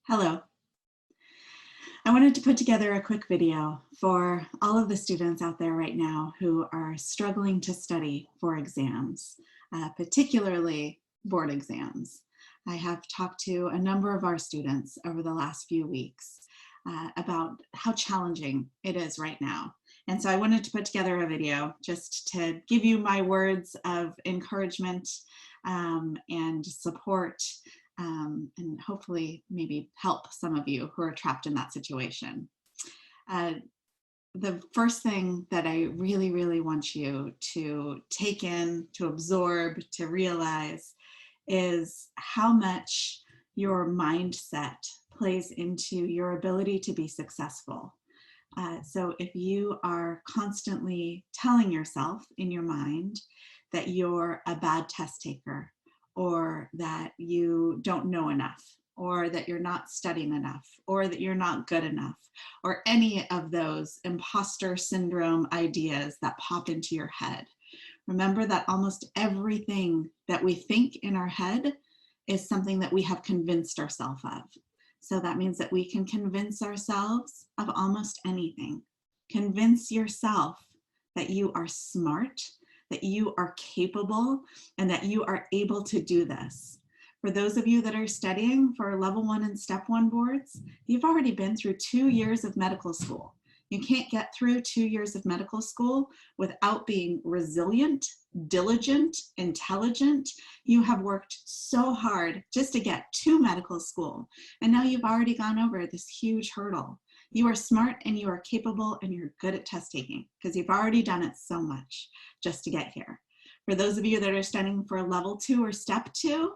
Hello. I wanted to put together a quick video for all of the students out there right now who are struggling to study for exams, particularly board exams. I have talked to a number of our students over the last few weeks about how challenging it is right now. And so I wanted to put together a video just to give you my words of encouragement and support, and hopefully maybe help some of you who are trapped in that situation. The first thing that I really want you to take in, to absorb, to realize is how much your mindset plays into your ability to be successful. So if you are constantly telling yourself in your mind that you're a bad test taker, or that you don't know enough, or that you're not studying enough, or that you're not good enough, or any of those imposter syndrome ideas that pop into your head, remember that almost everything that we think in our head is something that we have convinced ourselves of. So that means that we can convince ourselves of almost anything. Convince yourself that you are smart, that you are capable, and that you are able to do this. For those of you that are studying for level 1 and step 1 boards, you've already been through 2 years of medical school. You can't get through 2 years of medical school without being resilient, diligent, intelligent. You have worked so hard just to get to medical school. And now you've already gone over this huge hurdle. You are smart and you are capable and you're good at test taking because you've already done it so much just to get here. For those of you that are studying for level 2 or step 2,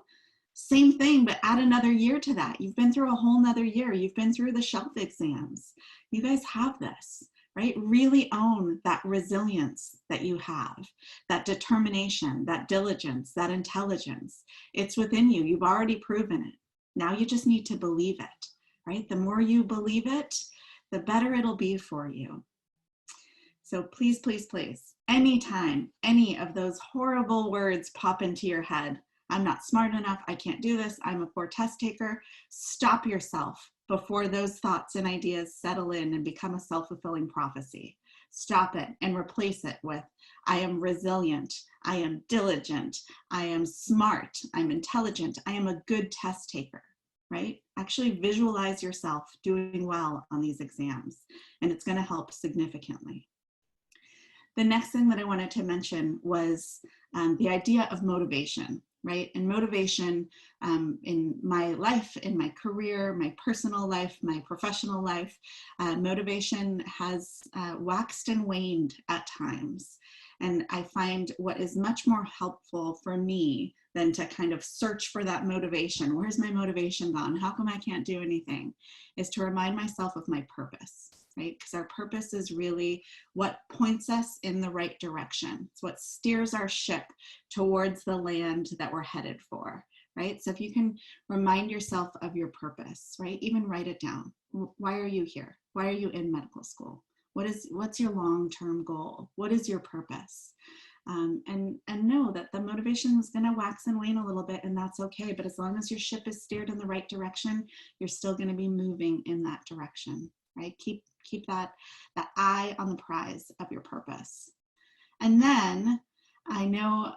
same thing, but add another year to that. You've been through a whole nother year. You've been through the shelf exams. You guys have this, right? Really own that resilience that you have, that determination, that diligence, that intelligence. It's within you. You've already proven it. Now you just need to believe it, right? The more you believe it, the better it'll be for you. So please, please, please, anytime any of those horrible words pop into your head, I'm not smart enough, I can't do this, I'm a poor test taker, stop yourself before those thoughts and ideas settle in and become a self-fulfilling prophecy. Stop it and replace it with, I am resilient, I am diligent, I am smart, I'm intelligent, I am a good test taker, right? Actually visualize yourself doing well on these exams, and it's going to help significantly. The next thing that I wanted to mention was the idea of motivation, right? And motivation in my life, in my career, my personal life, my professional life, motivation has waxed and waned at times. And I find what is much more helpful for me than to kind of search for that motivation. Where's my motivation gone? How come I can't do anything? Is to remind myself of my purpose, right? Because our purpose is really what points us in the right direction. It's what steers our ship towards the land that we're headed for, right? So if you can remind yourself of your purpose, right? Even write it down. Why are you here? Why are you in medical school? What's your long-term goal? What is your purpose? And know that the motivation is going to wax and wane a little bit, and that's okay. But as long as your ship is steered in the right direction, you're still going to be moving in that direction, right? Keep that eye on the prize of your purpose. And then I know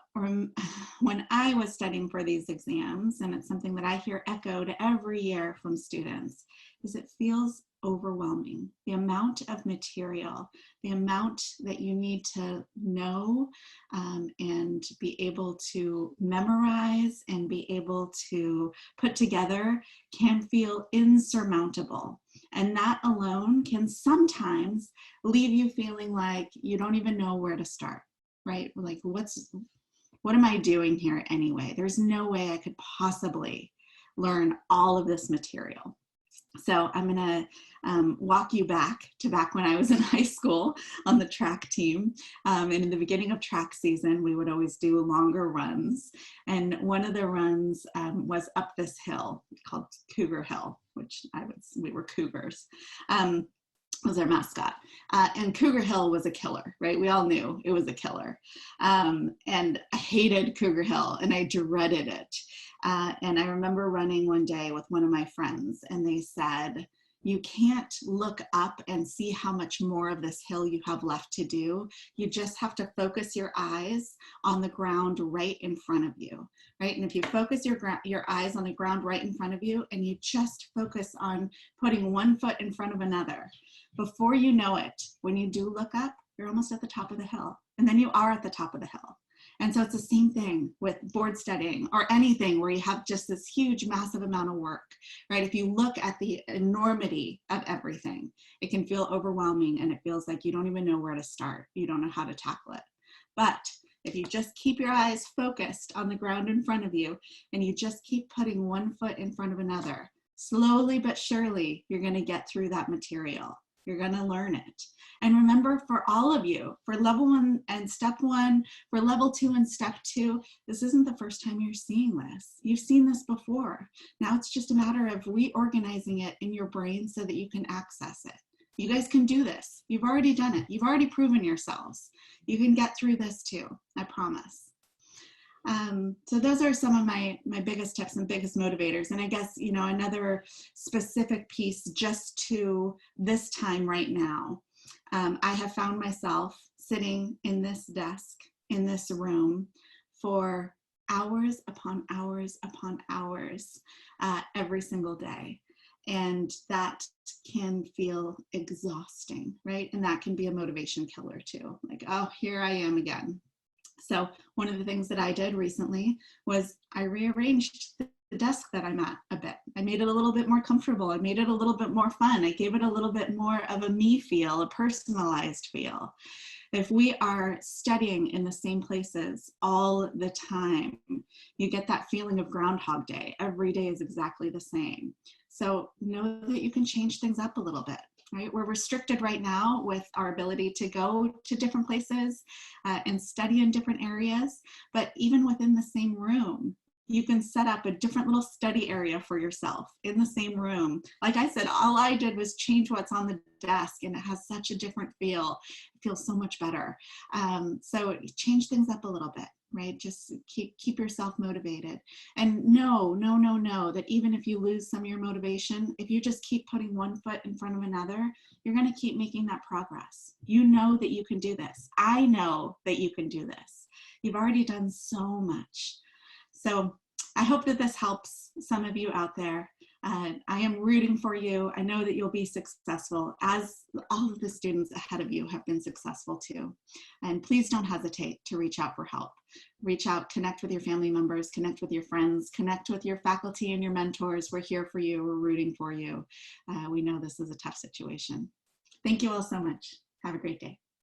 when I was studying for these exams, and it's something that I hear echoed every year from students, is it feels overwhelming. The amount of material, the amount that you need to know and be able to memorize and be able to put together can feel insurmountable. And that alone can sometimes leave you feeling like you don't even know where to start, right? Like, what am I doing here anyway? There's no way I could possibly learn all of this material. So I'm going to walk you back when I was in high school on the track team. And in the beginning of track season, we would always do longer runs. And one of the runs was up this hill called Cougar Hill, which we were Cougars. was our mascot. And Cougar Hill was a killer, right? We all knew it was a killer. And I hated Cougar Hill and I dreaded it. And I remember running one day with one of my friends and they said, you can't look up and see how much more of this hill you have left to do. You just have to focus your eyes on the ground right in front of you, right? And if you focus your eyes on the ground right in front of you and you just focus on putting one foot in front of another, before you know it, when you do look up, you're almost at the top of the hill. And then you are at the top of the hill. And so it's the same thing with board studying or anything where you have just this huge, massive amount of work, right? If you look at the enormity of everything, it can feel overwhelming and it feels like you don't even know where to start. You don't know how to tackle it. But if you just keep your eyes focused on the ground in front of you and you just keep putting one foot in front of another, slowly but surely, you're going to get through that material. You're going to learn it. And remember, for all of you, for level 1 and step 1, for level 2 and step 2, this isn't the first time you're seeing this. You've seen this before. Now it's just a matter of reorganizing it in your brain so that you can access it. You guys can do this. You've already done it. You've already proven yourselves. You can get through this too, I promise. So those are some of my biggest tips and biggest motivators. And I guess, you know, another specific piece just to this time right now, I have found myself sitting in this desk, in this room for hours upon hours upon hours every single day. And that can feel exhausting, right? And that can be a motivation killer too. Like, oh, here I am again. So one of the things that I did recently was I rearranged the desk that I'm at a bit. I made it a little bit more comfortable. I made it a little bit more fun. I gave it a little bit more of a me feel, a personalized feel. If we are studying in the same places all the time, you get that feeling of Groundhog Day. Every day is exactly the same. So know that you can change things up a little bit. Right? We're restricted right now with our ability to go to different places and study in different areas, but even within the same room, you can set up a different little study area for yourself in the same room. Like I said, all I did was change what's on the desk and it has such a different feel. It feels so much better. So change things up a little bit. Right? Just keep yourself motivated. And know that even if you lose some of your motivation, if you just keep putting one foot in front of another, you're going to keep making that progress. You know that you can do this. I know that you can do this. You've already done so much. So I hope that this helps some of you out there. I am rooting for you. I know that you'll be successful, as all of the students ahead of you have been successful too. And please don't hesitate to reach out for help. Reach out, connect with your family members, connect with your friends, connect with your faculty and your mentors. We're here for you. We're rooting for you. We know this is a tough situation. Thank you all so much. Have a great day.